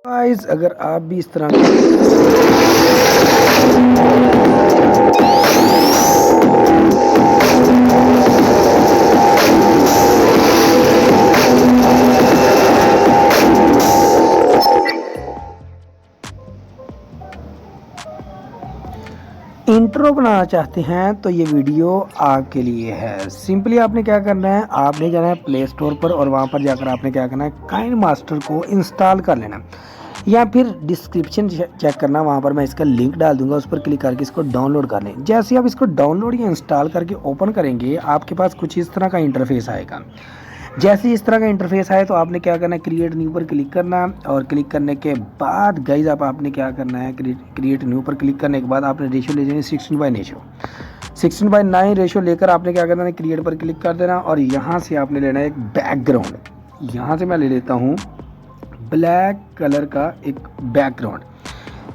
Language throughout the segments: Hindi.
गाइस अगर आप भी इस तरह इंट्रो बनाना चाहते हैं तो ये वीडियो आपके लिए है। सिंपली आपने क्या करना है, आपने जाना है प्ले स्टोर पर और वहाँ पर जाकर आपने क्या करना है, काइन मास्टर को इंस्टॉल कर लेना या फिर डिस्क्रिप्शन चेक करना, वहाँ पर मैं इसका लिंक डाल दूंगा, उस पर क्लिक करके इसको डाउनलोड कर लें। जैसे आप इसको डाउनलोड या इंस्टॉल करके ओपन करेंगे आपके पास कुछ इस तरह का इंटरफेस आएगा। जैसे इस तरह का इंटरफेस आए तो आपने क्या करना है, क्रिएट न्यू पर क्लिक करना और क्लिक करने के बाद गाइज आपने क्या करना है, क्रिएट न्यू पर क्लिक करने के बाद आपने रेशो ले लेनी 16:9 रेशो लेकर आपने क्या करना है, क्रिएट पर क्लिक कर देना और यहाँ से आपने लेना है एक बैकग्राउंड। यहाँ से मैं ले लेता हूँ ब्लैक कलर का एक बैकग्राउंड,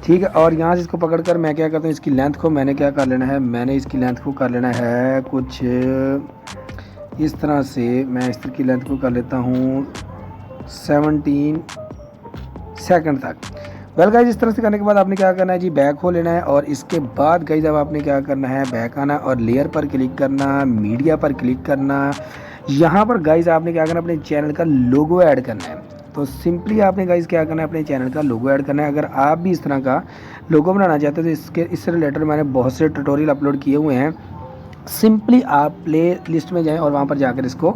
ठीक है। और यहाँ से इसको पकड़कर मैं क्या करता हूँ, इसकी लेंथ को मैंने क्या कर लेना है, मैंने इसकी लेंथ को कर लेना है कुछ इस तरह से। मैं इस तरह की लेंथ को कर लेता हूँ 17 सेकंड तक। वेल गाइज इस तरह से करने के बाद आपने क्या करना है जी, बैक हो लेना है और इसके बाद गाइज अब आपने क्या करना है, बैक आना और लेयर पर क्लिक करना, मीडिया पर क्लिक करना। यहाँ पर गाइज आपने क्या करना है, अपने चैनल का लोगो ऐड करना है। तो सिंपली आपने गाइज क्या करना है, अपने चैनल का लोगो ऐड करना है। अगर आप भी इस तरह का लोगो बनाना चाहते हो तो इससे रिलेटेड मैंने बहुत से ट्यूटोरियल अपलोड किए हुए हैं। सिंपली आप प्ले लिस्ट में जाएं और वहाँ पर जाकर इसको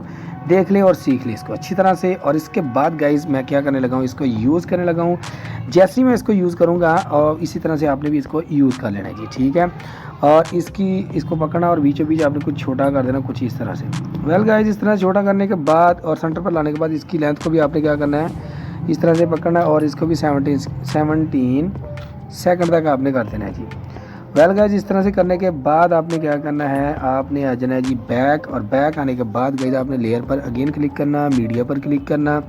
देख लें और सीख लें इसको अच्छी तरह से। और इसके बाद गाइज मैं क्या करने लगा हूँ, इसको यूज़ करने लगा हूँ। जैसे ही मैं इसको यूज़ करूँगा और इसी तरह से आपने भी इसको यूज़ कर लेना है जी, ठीक है। और इसको पकड़ना और बीचों बीच आपने कुछ छोटा कर देना कुछ इस तरह से। वेल गाइज इस तरह छोटा करने के बाद और सेंटर पर लाने के बाद इसकी लेंथ को भी आपने क्या करना है, इस तरह से पकड़ना और इसको भी 17 सेकंड तक आपने कर देना है जी। वेल गाइज इस तरह से करने के बाद आपने क्या करना है, आपने आ जाना है जी बैक। और बैक आने के बाद गाइज आपने लेयर पर अगेन क्लिक करना, मीडिया पर क्लिक करना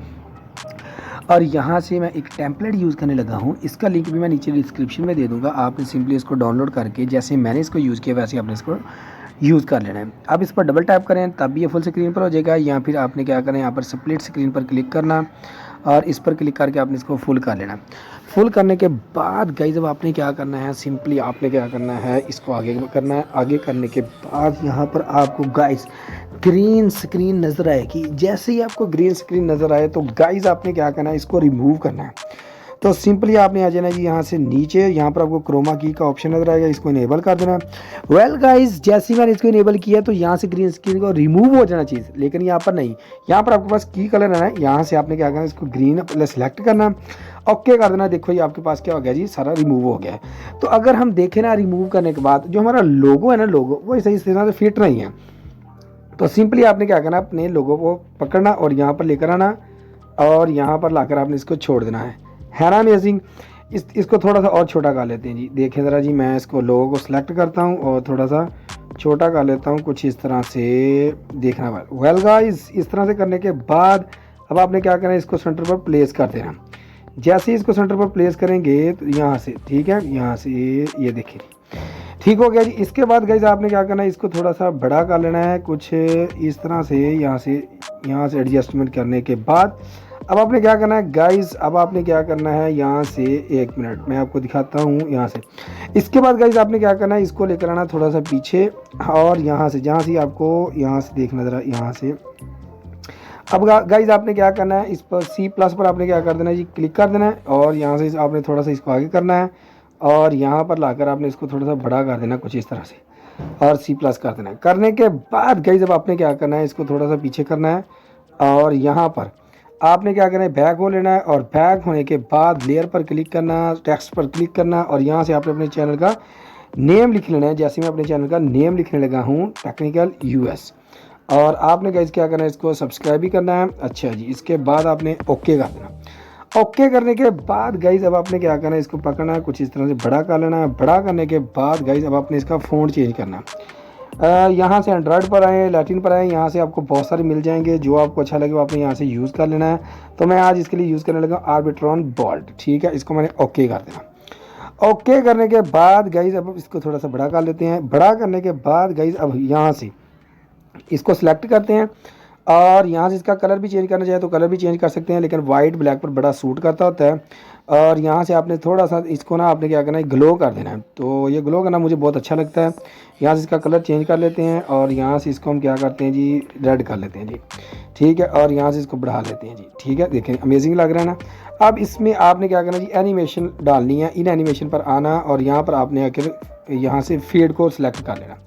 और यहाँ से मैं एक टेम्पलेट यूज़ करने लगा हूँ। इसका लिंक भी मैं नीचे डिस्क्रिप्शन में दे दूँगा। आपने सिंपली इसको डाउनलोड करके जैसे मैंने इसको यूज़ किया वैसे आपने इसको यूज़ कर लेना है। अब इस पर डबल टैप करें तब भी ये फुल स्क्रीन पर हो जाएगा, या फिर आपने क्या करना है, यहाँ पर स्प्लिट स्क्रीन पर क्लिक करना और इस पर क्लिक करके आपने इसको फुल कर लेना। फुल करने के बाद गाइस अब आपने क्या करना है, सिंपली आपने क्या करना है, इसको आगे करना है। आगे करने के बाद यहाँ पर आपको गाइस ग्रीन स्क्रीन नज़र आएगी। जैसे ही आपको ग्रीन स्क्रीन नज़र आए तो गाइस आपने क्या करना है, इसको रिमूव करना है। तो सिंपली आपने आ जाना जी यहाँ से नीचे, यहाँ पर आपको क्रोमा की का ऑप्शन नजर आएगा, इसको इनेबल कर देना। वेल गाइस जैसे ही मैंने इसको इनेबल किया तो यहाँ से ग्रीन स्क्रीन को रिमूव हो जाना चाहिए, लेकिन यहाँ पर नहीं। यहाँ पर आपके पास की कलर है, यहाँ से आपने क्या करना है, इसको ग्रीन पहले सेलेक्ट करना, ओके कर देना। देखो ये आपके पास क्या हो गया जी, सारा रिमूव हो गया है। तो अगर हम देखें ना, रिमूव करने के बाद जो हमारा लोगो है ना, लोगो वो सही तरह से फिट नहीं है। तो सिंपली आपने क्या करना, अपने लोगो को पकड़ना और यहाँ पर लेकर आना और यहाँ पर लाकर आपने इसको छोड़ देना है ना अमेजिंग। इसको थोड़ा सा और छोटा कर लेते हैं जी। देखें ज़रा जी, मैं इसको लोगो को सिलेक्ट करता हूँ और थोड़ा सा छोटा कर लेता हूँ कुछ इस तरह से, देखना। वेल गाइस इस तरह से करने के बाद अब आपने क्या करना है, इसको सेंटर पर प्लेस कर देना। जैसे ही इसको सेंटर पर प्लेस करेंगे तो यहाँ से, ठीक है, यहाँ से ये देखिए ठीक हो गया जी। इसके बाद गाइस आपने क्या करना है, इसको थोड़ा सा बड़ा कर लेना है कुछ इस तरह से। यहाँ से एडजस्टमेंट करने के बाद अब आपने क्या करना है गाइस, अब आपने क्या करना है, यहाँ से 1 मिनट मैं आपको दिखाता हूँ यहाँ से। इसके बाद गाइस आपने क्या करना है, इसको लेकर आना थोड़ा सा पीछे और यहाँ से जहाँ से आपको यहाँ से देखना ज़रा, यहाँ से। अब गाइस आपने क्या करना है, इस पर C+ पर आपने क्या कर देना है जी, क्लिक कर देना है और यहाँ से आपने थोड़ा सा इसको आगे करना है और यहाँ पर लाकर आपने इसको थोड़ा सा बड़ा कर देना कुछ इस तरह से और C+ कर देना है। करने के बाद गाइस अब आपने क्या करना है, इसको थोड़ा सा पीछे करना है और यहाँ पर आपने क्या करना है, बैक हो लेना है और बैक होने के बाद लेयर पर क्लिक करना, टेक्स्ट पर क्लिक करना और यहाँ से आपने अपने चैनल का नेम लिख लेना है। जैसे मैं अपने चैनल का नेम लिखने लगा हूँ, टेक्निकल US। और आपने गाइस क्या करना है, इसको सब्सक्राइब भी करना है। अच्छा जी, इसके बाद आपने ओके कर देना। ओके करने के बाद गाइस अब आपने क्या करना है, इसको पकड़ना है कुछ इस तरह से बड़ा कर लेना है। बड़ा करने के बाद गाइस अब आपने इसका फ़ॉन्ट चेंज करना है। यहाँ से एंड्रॉयड पर आए, लैटिन पर आए, यहाँ से आपको बहुत सारे मिल जाएंगे, जो आपको अच्छा लगे वो आपने यहाँ से यूज़ कर लेना है। तो मैं आज इसके लिए यूज़ करने लगा आर्बिट्रॉन बोल्ट, ठीक है। इसको मैंने ओके कर देना। ओके करने के बाद गाइस अब इसको थोड़ा सा बड़ा कर लेते हैं। बड़ा करने के बाद गाइस अब यहाँ से इसको सिलेक्ट करते हैं और यहाँ से इसका कलर भी चेंज करना चाहे तो कलर भी चेंज कर सकते हैं, लेकिन वाइट ब्लैक पर बड़ा सूट करता होता है। और यहाँ से आपने थोड़ा सा इसको ना आपने क्या करना है, ग्लो कर देना है। तो ये ग्लो करना मुझे बहुत अच्छा लगता है। यहाँ से इसका कलर चेंज कर लेते हैं और यहाँ से इसको हम क्या करते हैं जी, रेड कर लेते हैं जी, ठीक है। और यहाँ से इसको बढ़ा लेते हैं जी, ठीक है। देखें अमेजिंग लग रहा है ना। अब इसमें आपने क्या करना जी, एनिमेशन डालनी है। इन एनिमेशन पर आना और यहाँ पर आपने आकर यहाँ से फेड को सिलेक्ट कर लेना।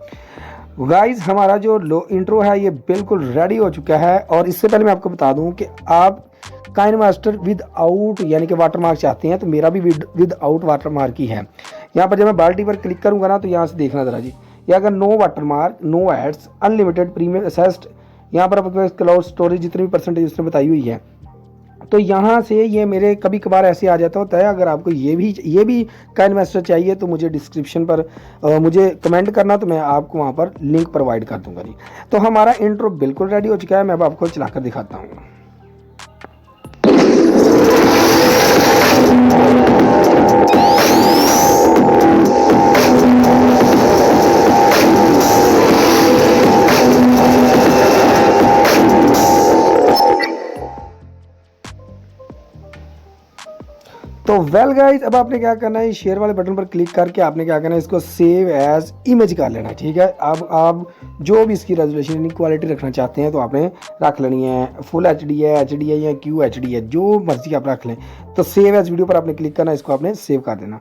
गाइस हमारा जो इंट्रो है ये बिल्कुल रेडी हो चुका है। और इससे पहले मैं आपको बता दूं कि आप काइन मास्टर विद आउट यानी कि वाटरमार्क चाहते हैं तो मेरा भी विद आउट वाटरमार्क ही है। यहाँ पर जब मैं बाल्टी पर क्लिक करूंगा ना तो यहाँ से देखना ज़रा जी, ये अगर no watermark, no ads, unlimited premium असेस्ड, यहाँ पर आपके क्लाउड स्टोरेज जितनी भी परसेंटेज उसने बताई हुई है, तो यहाँ से ये मेरे कभी कभार ऐसे आ जाता होता है। अगर आपको ये भी काइन मास्टर चाहिए तो मुझे डिस्क्रिप्शन पर मुझे कमेंट करना, तो मैं आपको वहाँ पर लिंक प्रोवाइड कर दूंगा जी। तो हमारा इंट्रो बिल्कुल रेडी हो चुका है, मैं अब आपको चलाकर दिखाता हूँ। तो वेल गाइज अब आपने क्या करना है, शेयर वाले बटन पर क्लिक करके आपने क्या करना है, इसको सेव एज इमेज कर लेना है, ठीक है। अब आप जो भी इसकी रेजोल्यूशन क्वालिटी रखना चाहते हैं तो आपने रख लेनी है, फुल एचडी है, एचडी है या क्यू एचडी है, जो मर्जी आप रख लें। तो सेव एज वीडियो पर आपने क्लिक करना है, इसको आपने सेव कर देना।